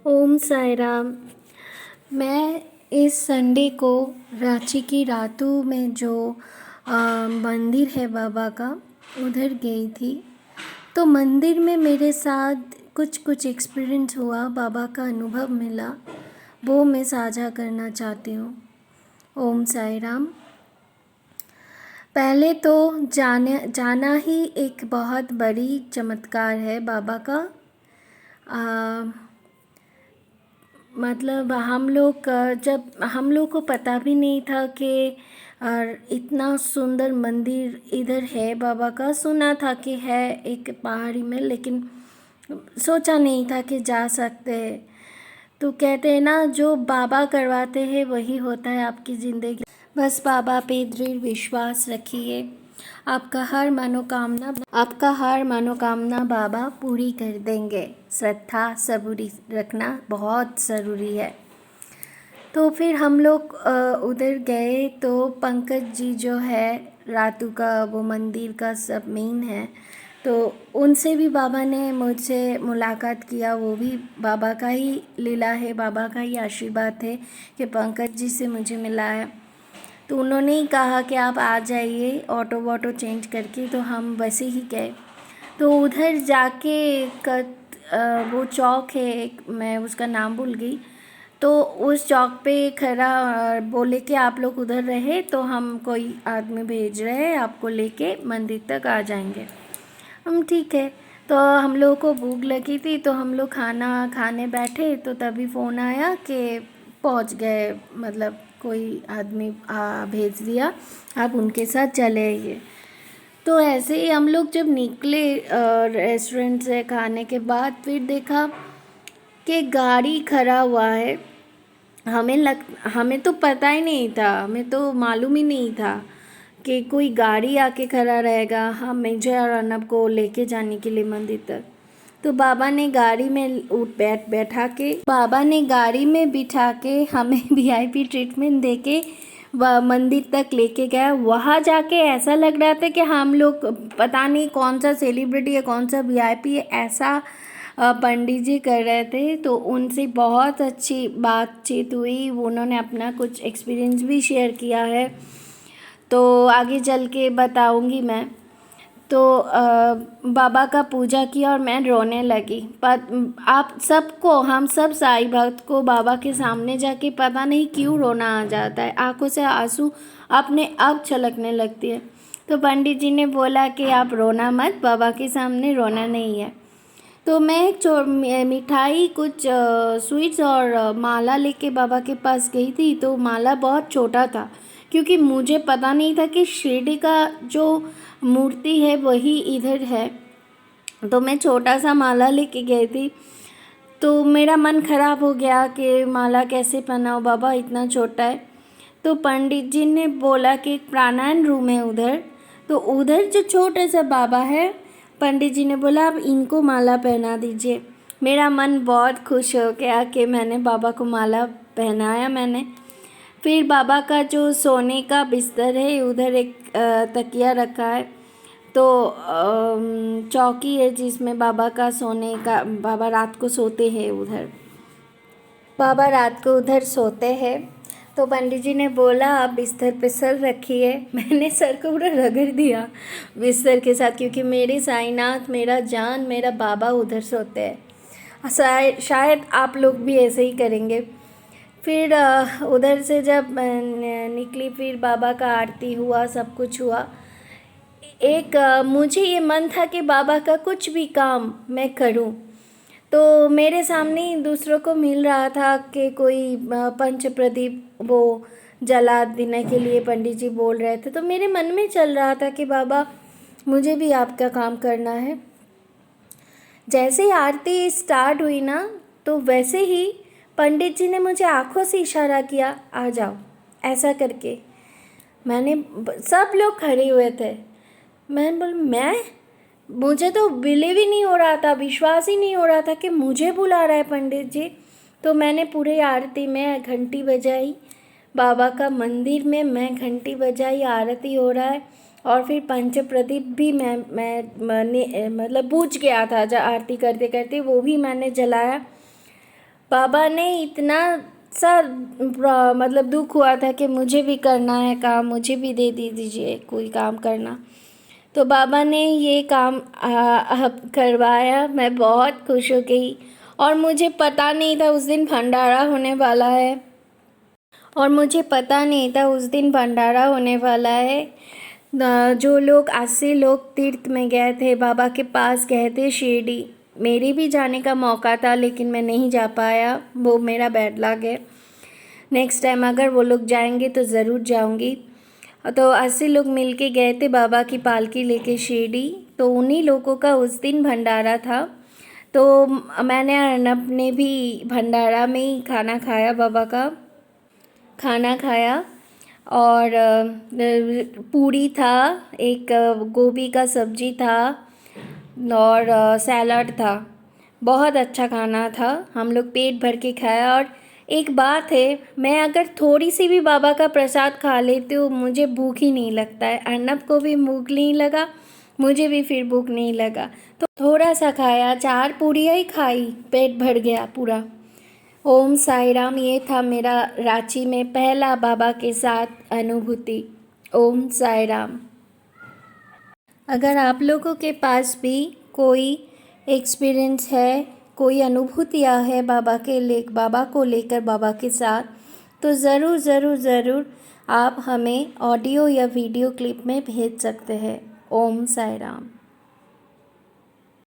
ओम साई राम। मैं इस संडे को रांची की रातू में जो मंदिर है बाबा का, उधर गई थी। तो मंदिर में मेरे साथ कुछ कुछ एक्सपीरियंस हुआ, बाबा का अनुभव मिला, वो मैं साझा करना चाहती हूँ। ओम साई राम। पहले तो जाना ही एक बहुत बड़ी चमत्कार है बाबा का। मतलब जब हम लोग को पता भी नहीं था कि इतना सुंदर मंदिर इधर है बाबा का। सुना था कि है एक पहाड़ी में, लेकिन सोचा नहीं था कि जा सकते हैं। तो कहते हैं ना, जो बाबा करवाते हैं वही होता है आपकी ज़िंदगी। बस बाबा पे दृढ़ विश्वास रखिए, आपका हर मनोकामना बाबा पूरी कर देंगे। श्रद्धा सबूरी रखना बहुत ज़रूरी है। तो फिर हम लोग उधर गए तो पंकज जी जो है रातू का, वो मंदिर का सब मेन है, तो उनसे भी बाबा ने मुझसे मुलाकात किया। वो भी बाबा का ही लीला है, बाबा का ही आशीर्वाद है कि पंकज जी से मुझे मिला है। तो उन्होंने ही कहा कि आप आ जाइए ऑटो वोटो चेंज करके, तो हम वैसे ही गए। तो उधर जाके वो चौक है एक, मैं उसका नाम भूल गई। तो उस चौक पे खड़ा बोले कि आप लोग उधर रहे तो हम कोई आदमी भेज रहे हैं, आपको लेके मंदिर तक आ जाएंगे। हम ठीक है। तो हम लोगों को भूख लगी थी, तो हम लोग खाना खाने बैठे, तो तभी फ़ोन आया कि पहुंच गए, मतलब कोई आदमी भेज दिया, आप उनके साथ चले आइए। तो ऐसे ही हम लोग जब निकले रेस्टोरेंट से खाने के बाद, फिर देखा कि गाड़ी खड़ा हुआ है। हमें तो पता ही नहीं था, हमें तो मालूम ही नहीं था कि कोई गाड़ी आके खड़ा रहेगा हम मुझे और अर्नब को लेके जाने के लिए मंदिर तक। तो बाबा ने गाड़ी में बाबा ने गाड़ी में बिठा के हमें वीआईपी ट्रीटमेंट देके मंदिर तक लेके गया। वहाँ जाके ऐसा लग रहा था कि हम लोग पता नहीं कौन सा सेलिब्रिटी है, कौन सा वीआईपी है, ऐसा पंडित जी कर रहे थे। तो उनसे बहुत अच्छी बातचीत हुई, उन्होंने अपना कुछ एक्सपीरियंस भी शेयर किया है, तो आगे चल के बताऊंगी मैं। तो बाबा का पूजा किया और मैं रोने लगी। पर आप सबको, हम सब साईं भक्त को बाबा के सामने जाके पता नहीं क्यों रोना आ जाता है, आंखों से आंसू अपने आप छलकने लगती है। तो पंडित जी ने बोला कि आप रोना मत, बाबा के सामने रोना नहीं है। तो मैं मिठाई, कुछ स्वीट्स और माला लेके बाबा के पास गई थी। तो माला बहुत छोटा था, क्योंकि मुझे पता नहीं था कि शिरडी का जो मूर्ति है वही इधर है। तो मैं छोटा सा माला लेके गई थी। तो मेरा मन खराब हो गया कि माला कैसे पहनाऊँ, बाबा इतना छोटा है। तो पंडित जी ने बोला कि एक प्राणायाम रूम है उधर, तो उधर जो छोटा सा बाबा है, पंडित जी ने बोला आप इनको माला पहना दीजिए। मेरा मन बहुत खुश हो गया कि मैंने बाबा को माला पहनाया मैंने। फिर बाबा का जो सोने का बिस्तर है, उधर एक तकिया रखा है। तो चौकी है जिसमें बाबा रात को सोते हैं उधर। बाबा रात को उधर सोते हैं। तो पंडित जी ने बोला आप बिस्तर पे सर रखिए। मैंने सर को पूरा रगड़ दिया बिस्तर के साथ, क्योंकि मेरे साईनाथ, मेरा जान, मेरा बाबा उधर सोते हैं। शायद आप लोग भी ऐसे ही करेंगे। फिर उधर से जब निकली, फिर बाबा का आरती हुआ, सब कुछ हुआ। मुझे ये मन था कि बाबा का कुछ भी काम मैं करूं। तो मेरे सामने ही दूसरों को मिल रहा था कि कोई पंच प्रदीप वो जला देने के लिए पंडित जी बोल रहे थे। तो मेरे मन में चल रहा था कि बाबा मुझे भी आपका काम करना है। जैसे ही आरती स्टार्ट हुई ना, तो वैसे ही पंडित जी ने मुझे आंखों से इशारा किया, आ जाओ, ऐसा करके। सब लोग खड़े हुए थे। मैंने बोला मुझे तो बिलीव ही नहीं हो रहा था, विश्वास ही नहीं हो रहा था कि मुझे बुला रहा है पंडित जी। तो मैंने पूरे आरती में घंटी बजाई, बाबा का मंदिर में मैं घंटी बजाई, आरती हो रहा है। और फिर पंच प्रदीप भी मतलब बुझ गया था आरती करते करते, वो भी मैंने जलाया। बाबा ने इतना सा मतलब दुख हुआ था कि मुझे भी करना है काम, मुझे भी दे दीजिए कोई काम करना। तो बाबा ने ये काम करवाया। मैं बहुत खुश हो गई और मुझे पता नहीं था उस दिन भंडारा होने वाला है, और मुझे पता नहीं था उस दिन भंडारा होने वाला है। जो लोग 80 लोग तीर्थ में गए थे, बाबा के पास गए थे शिरडी, मेरे भी जाने का मौका था लेकिन मैं नहीं जा पाया, वो मेरा बैड लक है। नेक्स्ट टाइम अगर वो लोग जाएंगे तो ज़रूर जाऊंगी। तो 80 लोग मिल के गए थे बाबा की पालकी लेके शिरडी, तो उन्हीं लोगों का उस दिन भंडारा था। तो मैंने अर्नब ने भी भंडारा में ही खाना खाया, बाबा का खाना खाया। और पूरी था, एक गोभी का सब्जी था और सैलड था। बहुत अच्छा खाना था, हम लोग पेट भर के खाया। और एक बात है, मैं अगर थोड़ी सी भी बाबा का प्रसाद खा लेती हूँ मुझे भूख ही नहीं लगता है। अर्नब को भी भूख नहीं लगा, मुझे भी फिर भूख नहीं लगा, तो थोड़ा सा खाया, 4 पूरियाँ ही खाई, पेट भर गया पूरा। ओम साई राम। ये था मेरा रांची में पहला बाबा के साथ अनुभूति। ओम साई राम। अगर आप लोगों के पास भी कोई एक्सपीरियंस है, कोई अनुभूतियाँ है बाबा को लेकर, बाबा के साथ, तो ज़रूर ज़रूर ज़रूर आप हमें ऑडियो या वीडियो क्लिप में भेज सकते हैं। ओम साई राम।